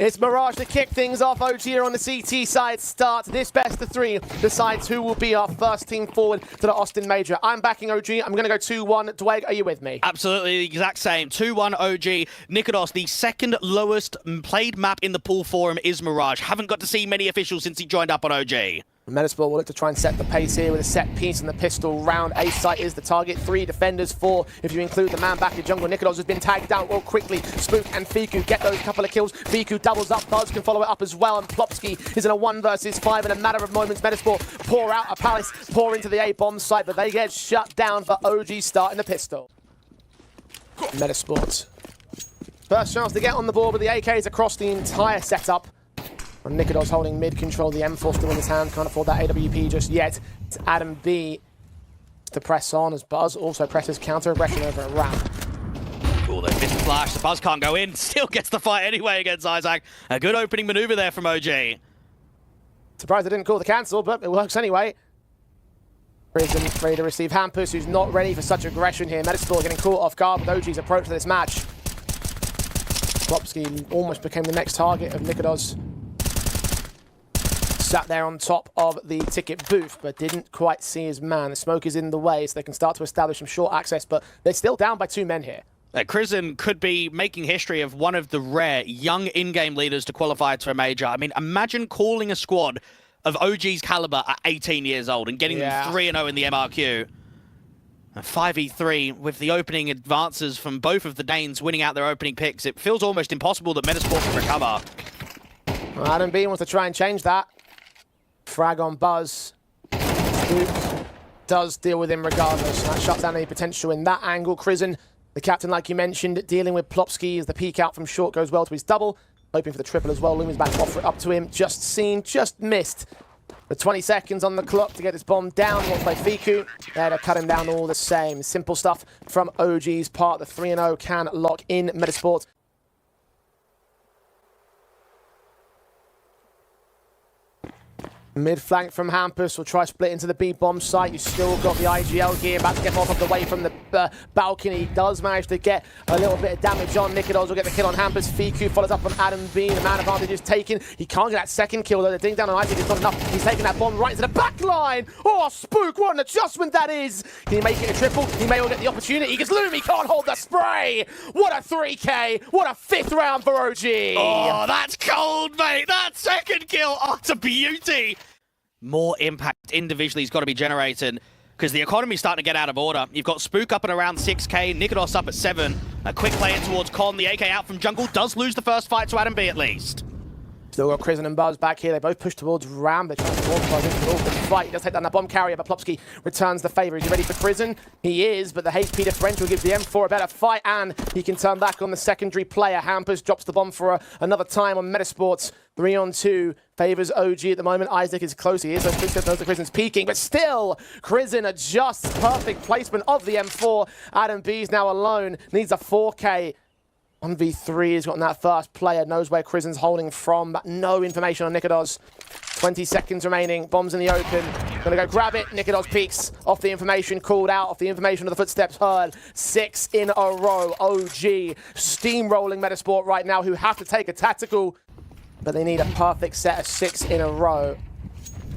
It's Mirage to kick things off. OG here on the CT side starts this best of three. Decides who will be our first team forward to the Austin Major. I'm backing OG. I'm going to go 2-1. Dwayne, are you with me? Absolutely the exact same. 2-1 OG. Nikodos, the second lowest played map in the pool for him is Mirage. Haven't got to see many officials since he joined up on OG. Metizport will look to try and set the pace here with a set piece in the pistol round. A site is the target. 3 defenders, 4 if you include the man back in jungle. Nikodos has been tagged down well quickly. Spook and Fiku get those couple of kills. Fiku doubles up. Buzz can follow it up as well. And Plopsky is in a 1 versus 5 in a matter of moments. Metizport pour out a palace, pour into the A bomb site, but they get shut down for OG starting the pistol. Metizport. First chance to get on the board with the AKs across the entire setup. And Nikodos holding mid control, the M4 still in his hand, can't afford that AWP just yet. It's Adam B to press on as Buzz also presses counter aggression over a ramp. Oh, they missed the flash. The Buzz can't go in. Still gets the fight anyway against Isaac. A good opening maneuver there from OG. Surprised they didn't call the cancel, but it works anyway. Prison ready to receive Hampus, who's not ready for such aggression here. Metizport getting caught off guard with OG's approach to this match. Plopsky almost became the next target of Nikodos. Sat there on top of the ticket booth, but didn't quite see his man. The smoke is in the way, so they can start to establish some short access, but they're still down by 2 men here. Crizin could be making history of one of the rare young in-game leaders to qualify to a major. I mean, imagine calling a squad of OG's caliber at 18 years old and getting them 3-0 in the MRQ. A 5v3 with the opening advances from both of the Danes winning out their opening picks. It feels almost impossible that Metizport can recover. Well, Adam B wants to try and change that. Frag on Buzz. Spook does deal with him regardless. That shuts down any potential in that angle. Crizin, the captain, like you mentioned, dealing with Plopsky as the peek out from short goes well to his double. Hoping for the triple as well. Lumen's back to offer it up to him. Just seen, just missed. The 20 seconds on the clock to get this bomb down. Watched by Fiku. There to cut him down all the same. Simple stuff from OG's part. The 3-0 can lock in Metizport. Mid flank from Hampus will try split into the B bomb site. You still got the IGL gear about to get off the way from the balcony. He does manage to get a little bit of damage on. Nikodos will get the kill on Hampus. Fiku follows up on Adam B. The man advantage is taken. He can't get that second kill though. The ding down on Isaac is not enough. He's taking that bomb right into the back line. Oh, Spook, what an adjustment that is. Can he make it a triple? He may well get the opportunity because Lumi can't hold the spray. What a 3K. What a 5th round for OG. Oh, that's cold, mate. That second kill. Oh, it's a beauty. More impact individually has got to be generated because the economy's starting to get out of order. You've got Spook up at around 6k, Nikodos up at 7. A quick play in towards Con. The AK out from jungle does lose the first fight to Adam B at least. Still got Crizin and Buzz back here. They both push towards Ram. They're trying to warm into an awkward fight. He does take down that bomb carrier, but Plopsky returns the favor. Is he ready for Crizin? He is, but the HP differential gives the M4 a better fight, and he can turn back on the secondary player. Hampus drops the bomb for another time on Metizports. 3-on-2 favors OG at the moment. Isaac is close. He is. Those Crizin's peeking, but still, Crizin adjusts. Perfect placement of the M4. Adam B's now alone. Needs a 4K. 1v3 has gotten that first player, knows where Crizin's holding from, but no information on Nikodos. 20 seconds remaining, bombs in the open. Gonna go grab it, Nikodos peeks off the information called out, off the information of the footsteps heard. 6 in a row, OG steamrolling Metizport right now, who have to take a tactical, but they need a perfect set of 6 in a row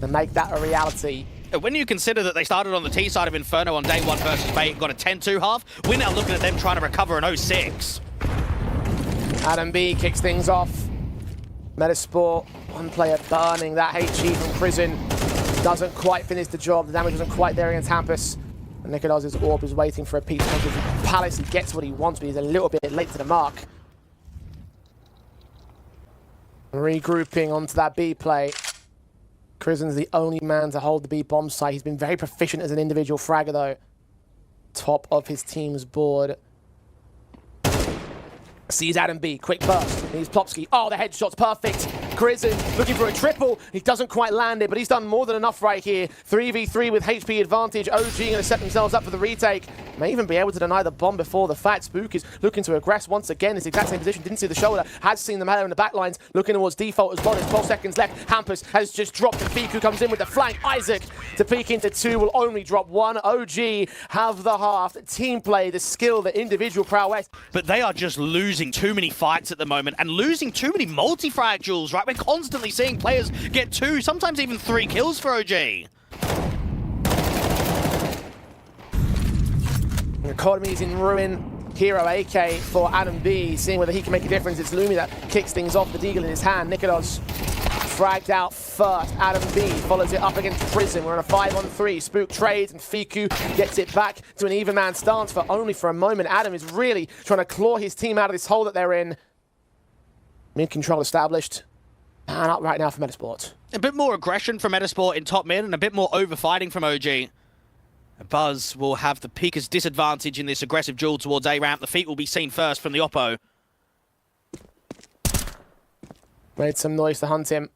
to make that a reality. When you consider that they started on the T side of Inferno on day 1 versus Bait and got a 10-2 half, we're now looking at them trying to recover an 0-6. Adam B kicks things off. Metizport, one player burning. That HE from Crizin doesn't quite finish the job. The damage isn't quite there against Hampus. And Nikodos' orb is waiting for a piece of Palace. He gets what he wants, but he's a little bit late to the mark. Regrouping onto that B play. Crizin's the only man to hold the B bomb site. He's been very proficient as an individual fragger, though. Top of his team's board. Sees Adam B, quick burst. He's Plopsky. Oh, the headshot's perfect. Crizzen looking for a triple. He doesn't quite land it, but he's done more than enough right here. 3v3 with HP advantage. OG going to set themselves up for the retake. May even be able to deny the bomb before the fact. Spook is looking to aggress once again. It's the exact same position. Didn't see the shoulder. Has seen the melee in the back lines. Looking towards default as well. There's 12 seconds left. Hampus has just dropped. And Fiku comes in with the flank. Isaac to peek into 2 will only drop 1. OG have the half. Team play, the skill, the individual prowess. But they are just losing too many fights at the moment and losing too many multi-frag duels, right? We're constantly seeing players get 2, sometimes even 3 kills for OG. Economy's in ruin. Hero AK for Adam B, seeing whether he can make a difference. It's Lumi that kicks things off, the deagle in his hand. Nikodos fragged out first. Adam B follows it up against Crizzen. We're on a 5-on-3. Spook trades and Fiku gets it back to an even man stance for only for a moment. Adam is really trying to claw his team out of this hole that they're in. Mid control established. And up right now for Metizport. A bit more aggression from Metizport in top mid and a bit more overfighting from OG. Buzz will have the Pika's disadvantage in this aggressive duel towards A-ramp. The feet will be seen first from the Oppo. Made some noise to hunt him.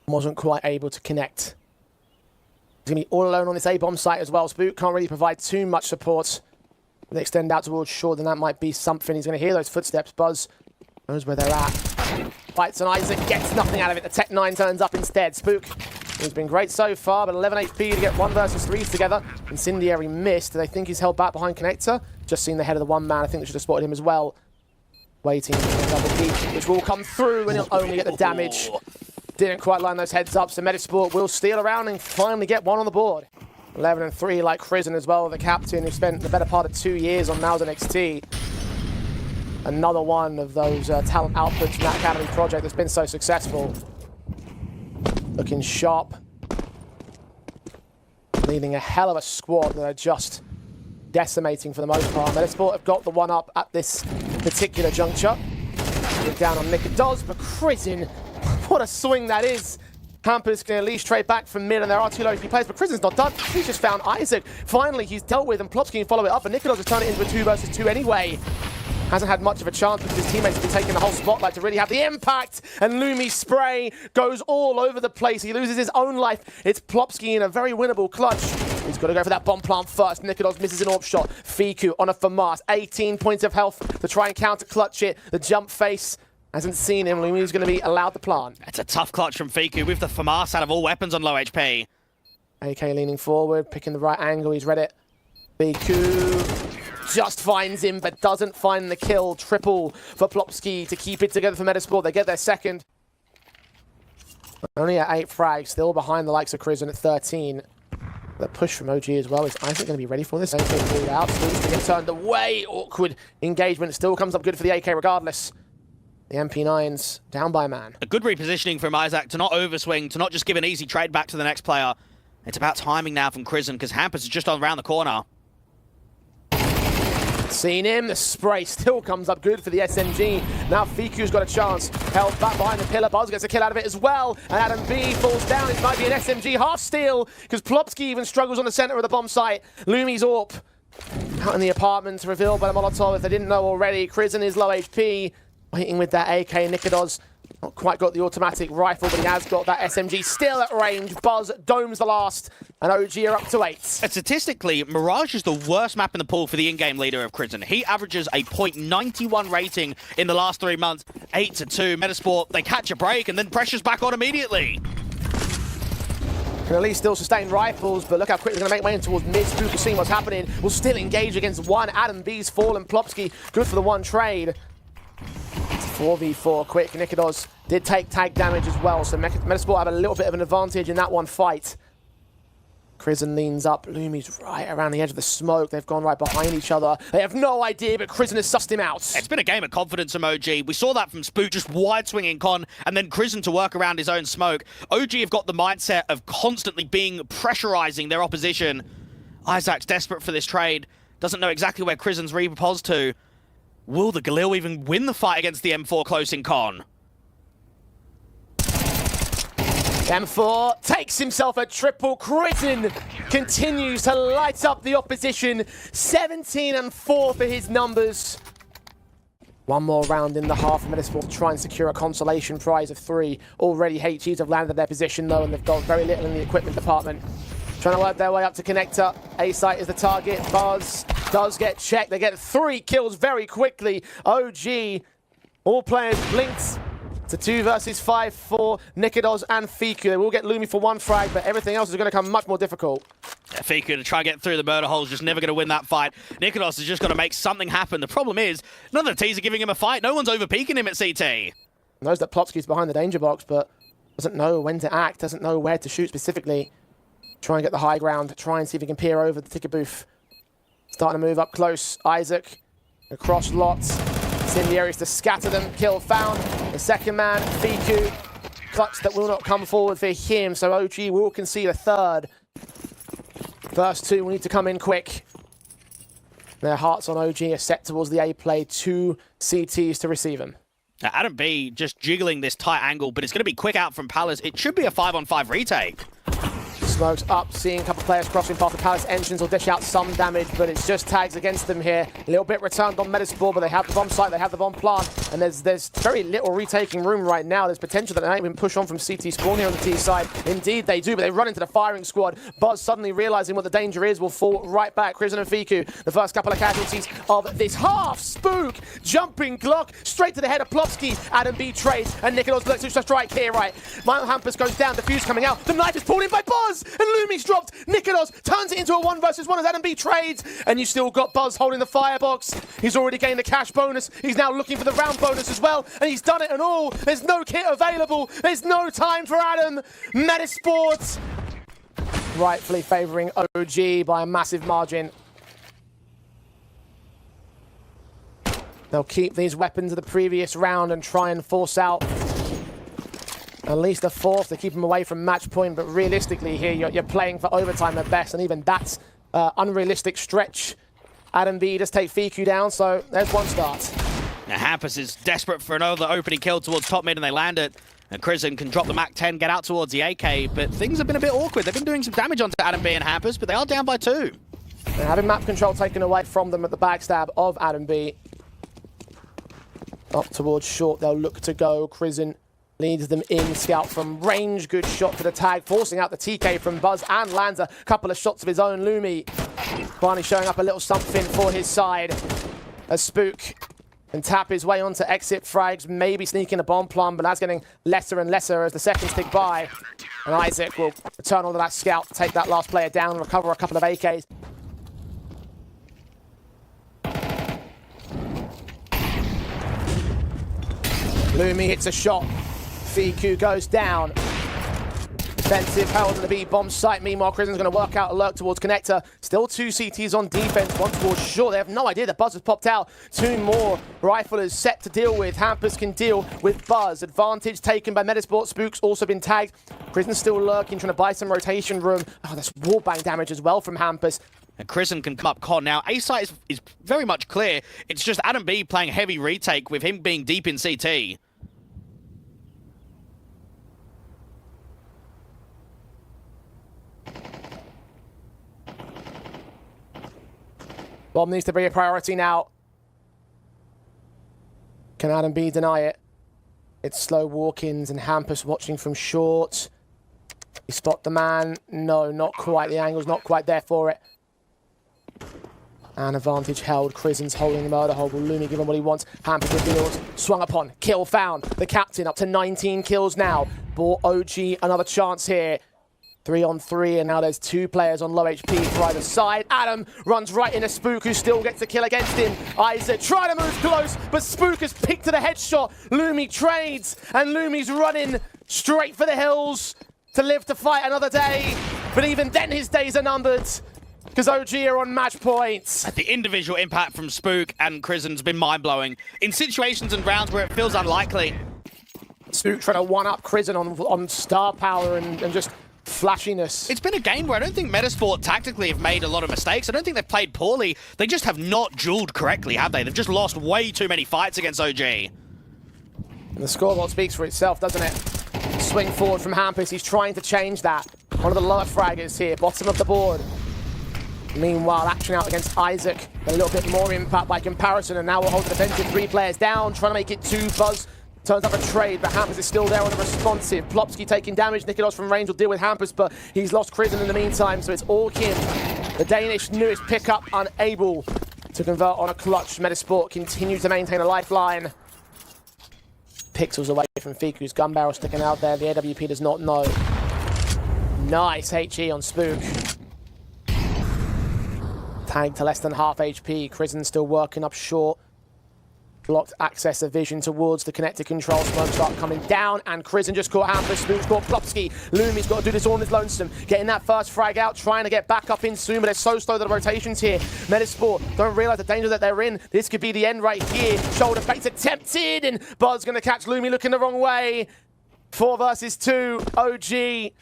Wasn't quite able to connect. He's going to be all alone on this A-bomb site as well. Spook can't really provide too much support. When they extend out towards shore, then that might be something. He's going to hear those footsteps. Buzz knows where they're at. Fights on Isaac, gets nothing out of it. The Tech 9 turns up instead. Spook, he's been great so far, but 11 HP to get 1 versus 3s together. Incendiary missed. They think he's held back behind Connector. Just seen the head of the one man. I think they should have spotted him as well. Waiting for the double peek, which will come through, and he'll only get the damage. Didn't quite line those heads up, so Metizport will steal around and finally get 1 on the board. 11-3 like Crizzen as well, the captain who spent the better part of 2 years on Now's NXT. Another one of those talent outputs from that Academy project that's been so successful. Looking sharp. Leading a hell of a squad that are just decimating for the most part. Metizport have got the one up at this particular juncture. We're down on Nick. It does, but Crizzen, what a swing that is. Hampus can at least trade back from mid, and there are 2 low HP players, but Crizzen's not done. He's just found Isaac. Finally, he's dealt with, and Plopsky can follow it up, and Nikolos has turned it into a 2 versus 2 anyway. Hasn't had much of a chance because his teammates have been taking the whole spotlight to really have the impact. And Lumi's spray goes all over the place. He loses his own life. It's Plopsky in a very winnable clutch. He's got to go for that bomb plant first. Nikolos misses an AWP shot. Fiku on a FAMAS. 18 points of health to try and counter clutch it. The jump face hasn't seen him. Lumi's going to be allowed to plant. It's a tough clutch from Fiku with the FAMAS out of all weapons on low HP. AK leaning forward, picking the right angle. He's read it. Fiku just finds him, but doesn't find the kill. Triple for Plopsky to keep it together for Metizport. They get their second. Only at 8 frags, still behind the likes of Crizzen at 13. The push from OG as well. Is Isaac going to be ready for this? AK pulled out. Still to get turned away. Awkward engagement. Still comes up good for the AK regardless. The MP9's down by a man. A good repositioning from Isaac to not overswing, to not just give an easy trade back to the next player. It's about timing now from Crizzen because Hampus is just on around the corner. Seen him, the spray still comes up good for the SMG. Now Fiku's got a chance. Held back behind the pillar. Buzz gets a kill out of it as well. And Adam B falls down. It might be an SMG half steal because Plopsky even struggles on the center of the bomb site. Lumi's AWP out in the apartment, revealed by the Molotov if they didn't know already. Crizzen is low HP. Waiting with that AK. Nikodos not quite got the automatic rifle, but he has got that SMG still at range. Buzz domes the last, and OG are up to 8. And statistically, Mirage is the worst map in the pool for the in-game leader of Crizzen. He averages a .91 rating in the last 3 months. 8-2. Metizport, they catch a break, and then pressure's back on immediately. Can at least still sustain rifles, but look how quick they're going to make way in towards mid. Spook is seeing what's happening. Will still engage against one. Adam B's fallen. Plopsky, good for the one trade. 4v4 quick. Nikodos did take tag damage as well, so Metizport have a little bit of an advantage in that one fight. Crizzen leans up. Lumi's right around the edge of the smoke. They've gone right behind each other. They have no idea, but Crizzen has sussed him out. It's been a game of confidence from OG. We saw that from Spook, just wide swinging con, and then Crizzen to work around his own smoke. OG have got the mindset of constantly being pressurizing their opposition. Isaac's desperate for this trade. Doesn't know exactly where Crizzen's reposed to. Will the Galil even win the fight against the M4 close in con? M4 takes himself a triple. Crizzen continues to light up the opposition. 17-4 for his numbers. One more round in the half of Metizport to try and secure a consolation prize of 3. Already HGs have landed their position though, and they've got very little in the equipment department. Trying to work their way up to connector. A-Site is the target. Buzz does get checked. They get 3 kills very quickly. OG, all players blinked to 2 versus 5 for Nikodos and Fiku. They will get Lumi for 1 frag, but everything else is going to come much more difficult. Yeah, Fiku to try and get through the murder holes, just never going to win that fight. Nikodos is just going to make something happen. The problem is, none of the T's are giving him a fight. No one's over-peaking him at CT. Knows that Plopsky's behind the danger box, but doesn't know when to act, doesn't know where to shoot specifically. Try and get the high ground, try and see if he can peer over the ticket booth. Starting to move up close. Isaac across lots. Incendiaries to scatter them. Kill found. The second man, Fiku. Clutch that will not come forward for him, so OG will concede a third. First 2 will need to come in quick. Their hearts on OG are set towards the A play. 2 CTs to receive them. Now, Adam B just jiggling this tight angle, but it's going to be quick out from Palace. It should be a 5-on-5 retake. Smokes up, seeing a couple of players crossing past the Palace entrance will dish out some damage, but it's just tags against them here. A little bit returned on Metizport, but they have the bomb site, they have the bomb plant, and there's very little retaking room right now. There's potential that they might even push on from CT spawn here on the T side. Indeed they do, but they run into the firing squad. Buzz suddenly realizing what the danger is will fall right back. Crizin and Fiku, the first couple of casualties of this half. Spook, jumping Glock, straight to the head of Plopsky. Adam B trades, and Nikodos looks to strike here, right. Mile Hampus goes down, defuse coming out. The knife is pulled in by Buzz! And Lumi's dropped. Nikodos turns it into a 1 versus 1 as Adam B trades. And you still got Buzz holding the firebox. He's already gained the cash bonus. He's now looking for the round bonus as well. And he's done it and all. There's no kit available. There's no time for Adam. Metizport rightfully favouring OG by a massive margin. They'll keep these weapons of the previous round and try and force out at least a 4th to keep them away from match point, but realistically here you're playing for overtime at best, and even that's unrealistic stretch. Adam B just take Fiku down, so there's 1 start. Now Hampus is desperate for another opening kill towards top mid, and they land it. And Crizin can drop the Mac 10, get out towards the AK, but things have been a bit awkward. They've been doing some damage onto Adam B and Hampus, but they are down by 2. They're having map control taken away from them at the backstab of Adam B. Up towards short, they'll look to go. Crizin leads them in, scout from range, good shot to the tag, forcing out the TK from Buzz, and lands a couple of shots of his own. Lumi finally showing up a little something for his side. A Spook can tap his way onto exit frags, maybe sneaking a bomb plum, but that's getting lesser and lesser as the seconds tick by. And Isaac will return onto that scout, take that last player down, recover a couple of AKs. Lumi hits a shot. Fiku goes down. Defensive held in the B bomb site. Meanwhile, Crisin's going to work out a lurk towards connector. Still 2 CTs on defense, 1 towards short. They have no idea that Buzz has popped out. 2 more riflers set to deal with. Hampus can deal with Buzz. Advantage taken by Metizport. Spook's also been tagged. Crisin's still lurking, trying to buy some rotation room. Oh, there's wallbang damage as well from Hampus. And Crizin can come up con. Now, A-Site is very much clear. It's just Adam B playing heavy retake with him being deep in CT. Bomb needs to be a priority now. Can Adam B deny it? It's slow walk-ins and Hampus watching from short. You spot the man. No, not quite. The angle's not quite there for it. And advantage held. Crisin's holding the murder hold. Will Lumi give him what he wants? Hampus reveals. Swung upon. Kill found. The captain up to 19 kills now. Bought OG another chance here. 3 on 3, and now there's 2 players on low HP for either side. Adam runs right into Spook, who still gets the kill against him. Isaac trying to move close, but Spook has picked to the headshot. Lumi trades, and Lumi's running straight for the hills to live to fight another day. But even then, his days are numbered, because OG are on match points. The individual impact from Spook and Crisin's been mind-blowing. In situations and rounds where it feels unlikely. Spook trying to one-up Crizin on star power and just flashiness. It's been a game where I don't think Metizport tactically have made a lot of mistakes. I don't think they've played poorly. They just have not dueled correctly, have they? They've just lost way too many fights against OG. And the scoreboard speaks for itself, doesn't it? Swing forward from Hampus. He's trying to change that. One of the lower fraggers here, bottom of the board. Meanwhile, action out against Isaac. A little bit more impact by comparison, and now we'll hold the defensive. 3 players down, trying to make it 2. Buzz turns up a trade, but Hampus is still there on the responsive. Plopsky taking damage. Nikolos from range will deal with Hampus, but he's lost Krisen in the meantime, so it's all Kim. The Danish newest pickup unable to convert on a clutch. Metizport continue to maintain a lifeline. Pixels away from Fiku's gun barrel sticking out there. The AWP does not know. Nice HE on Spook. Tagged to less than half HP. Krisen still working up short. Blocked access of vision towards the connected control. Smoke start coming down, and Krisen just caught Hampus. Spook's caught Plopsky. Lumi's got to do this all on his lonesome. Getting that first frag out, trying to get back up in soon, but they're so slow that the rotations here. Metizport don't realize the danger that they're in. This could be the end right here. Shoulder fakes attempted, and Buzz gonna catch Lumi looking the wrong way. 4 versus 2. OG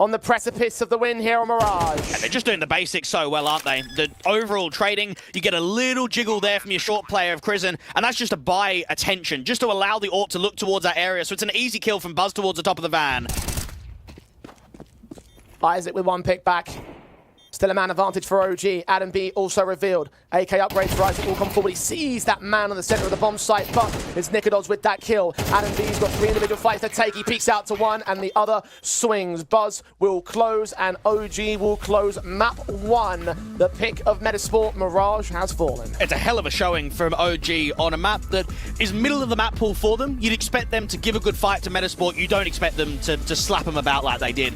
on the precipice of the win here on Mirage. And they're just doing the basics so well, aren't they? The overall trading, you get a little jiggle there from your short player of Krisen, and that's just to buy attention, just to allow the AWP to look towards that area, so it's an easy kill from Buzz towards the top of the van. Isaac with 1 pick back. Still a man advantage for OG. Adam B also revealed. AK upgrades for Isaac will come forward. He sees that man on the center of the bomb site, but it's Nikodos with that kill. Adam B's got 3 individual fights to take. He peeks out to 1, and the other swings. Buzz will close, and OG will close map 1. The pick of Metizport, Mirage, has fallen. It's a hell of a showing from OG on a map that is middle of the map pool for them. You'd expect them to give a good fight to Metizport. You don't expect them to slap them about like they did.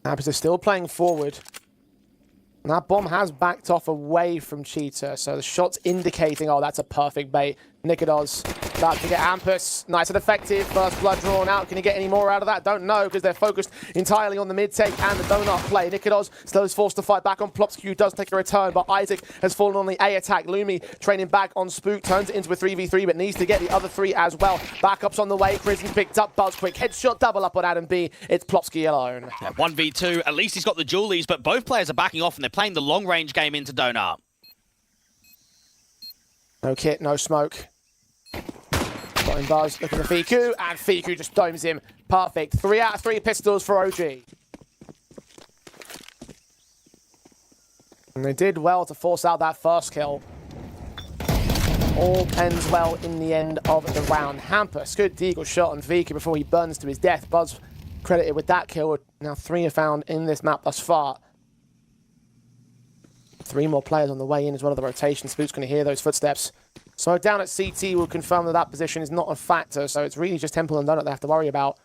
Hampus is still playing forward. And that bomb has backed off away from Cheetah, so the shot's indicating, oh, that's a perfect bait. Nikodos about to get Hampus. Nice and effective. First blood drawn out. Can he get any more out of that? Don't know, because they're focused entirely on the mid-take and the donut play. Nikodos still is forced to fight back on Plopsky, who does take a return, but Isaac has fallen on the A attack. Lumi training back on Spook, turns it into a 3v3, but needs to get the other 3 as well. Backups on the way. Krisen picked up. Buzz quick headshot, double up on Adam B. It's Plopsky alone. Yeah, 1v2. At least he's got the dualies, but both players are backing off, and they're playing the long-range game into donut. No kit, no smoke. Got him Buzz, looking at Fiku, and Fiku just domes him. Perfect. 3 out of 3 pistols for OG. And they did well to force out that first kill. All ends well in the end of the round. Hampus, good deagle shot on Fiku before he burns to his death. Buzz credited with that kill. Now 3 are found in this map thus far. 3 more players on the way in as well as the rotation. Spook's going to hear those footsteps. So down at CT will confirm that that position is not a factor, so it's really just Temple and Donut they have to worry about.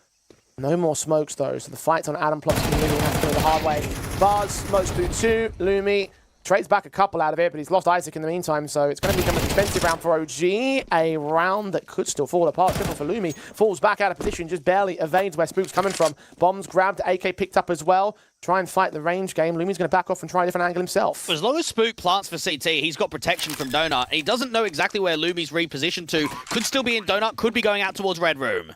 No more smokes though, so the fight's on Adam Plopsky and Lumi will have to go the hard way. Buzz, smokes through 2, Lumi trades back a couple out of it, but he's lost Isaac in the meantime, so it's going to become an expensive round for OG. A round that could still fall apart. Triple for Lumi, falls back out of position, just barely evades where Spook's coming from. Bombs grabbed, AK picked up as well. Try and fight the range game. Lumi's going to back off and try a different angle himself. As long as Spook plants for CT, he's got protection from Donut. He doesn't know exactly where Lumi's repositioned to. Could still be in Donut, could be going out towards Red Room.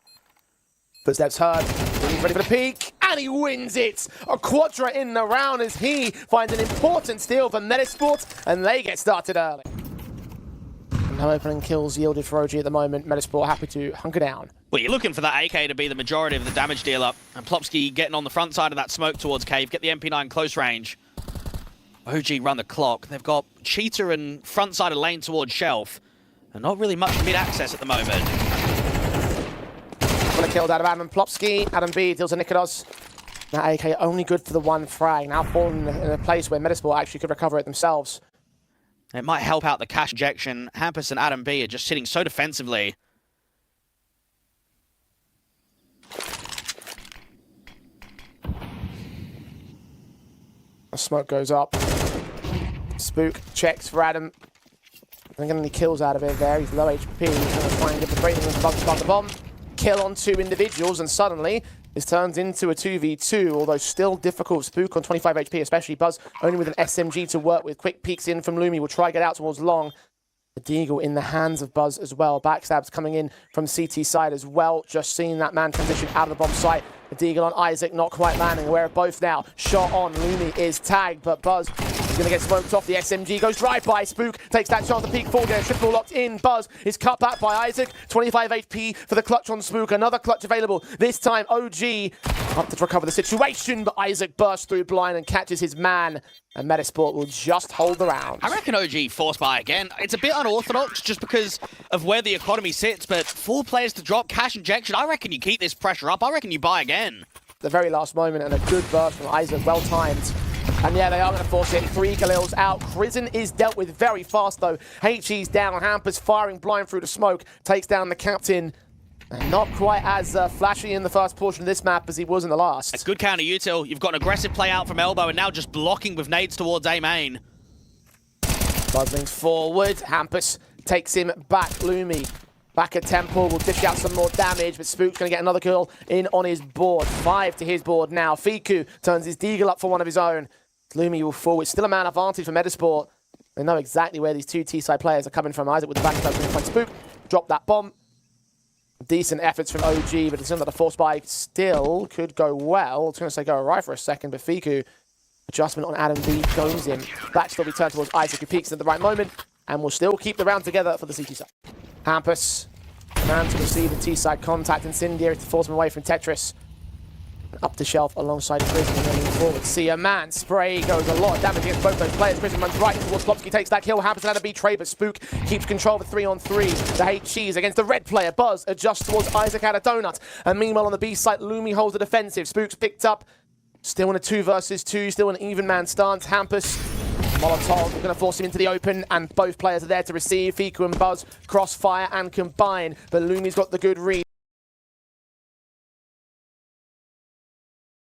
Footsteps heard. Lumi's ready for the peak, and he wins it. A quadra in the round as he finds an important steal for Metizport, and they get started early. No opening kills yielded for OG at the moment. Metizport happy to hunker down. Well, you're looking for that AK to be the majority of the damage dealer. And Plopsky getting on the front side of that smoke towards Cave. Get the MP9 close range. OG run the clock. They've got Cheetah and front side of lane towards Shelf. And not really much mid-access at the moment. One killed out of Adam and Plopsky. Adam B deals a Nikodos. That AK only good for the 1 frag. Now falling in a place where Metizport actually could recover it themselves. It might help out the cash injection. Hampus and Adam B are just sitting so defensively. The smoke goes up. Spook checks for Adam. They're getting any kills out of it there. He's low HP. He's going to try and get the breathing with the bomb. Kill on 2 individuals, and suddenly this turns into a 2v2, although still difficult. Spook on 25 HP, especially Buzz only with an SMG to work with. Quick peeks in from Lumi. Will try to get out towards Long. The deagle in the hands of Buzz as well. Backstabs coming in from CT side as well. Just seeing that man transition out of the bomb site. The deagle on Isaac not quite landing. Aware of both now. Shot on. Lumi is tagged, but Buzz going to get smoked off. The SMG goes right by. Spook takes that chance to peek forward there. Triple locked in. Buzz is cut back by Isaac. 25 HP for the clutch on Spook. Another clutch available. This time OG up to recover the situation, but Isaac bursts through blind and catches his man. And Metizport will just hold the round. I reckon OG force buy again. It's a bit unorthodox just because of where the economy sits, but 4 players to drop, cash injection. I reckon you keep this pressure up. I reckon you buy again. The very last moment and a good burst from Isaac, well timed. And yeah, they are going to force it. 3 Khalils out. Crizzen is dealt with very fast though. HE's down. Hampers firing blind through the smoke. Takes down the captain. And not quite as flashy in the first portion of this map as he was in the last. A good counter util. You've got an aggressive play out from elbow and now just blocking with nades towards A main. Buzzlings forward. Hampus takes him back. Lumi back at Temple. Will dish out some more damage, but Spook's going to get another kill in on his board. 5 to his board now. Fiku turns his Deagle up for one of his own. Lumi will forward. Still a man advantage for Metizport. They know exactly where these 2 T-side players are coming from. Isaac with the back in front of Spook. Drop that bomb. Decent efforts from OG, but it seems like the force buy still could go well. I was going to say go right for a second, but Fiku, adjustment on Adam B, goes him. Back still be turned towards Isaac, who peaks at the right moment, and will still keep the round together for the CT side. Hampus, man to receive the T-side contact. Incendiary to force him away from Tetris. Up the shelf alongside Crizzen and moving forward. See a man. Spray goes a lot of damage against both those players. Crizzen runs right towards Plopsky, takes that kill. Hampus had to betray, but Spook keeps control of 3-on-3. The HE's against the red player. Buzz adjusts towards Isaac out of Donut. And meanwhile on the B side, Lumi holds the defensive. Spook's picked up. Still in a 2 versus 2. Still an even man stance. Hampus, Molotov, going to force him into the open, and both players are there to receive. Fiku and Buzz crossfire and combine, but Lumi's got the good read.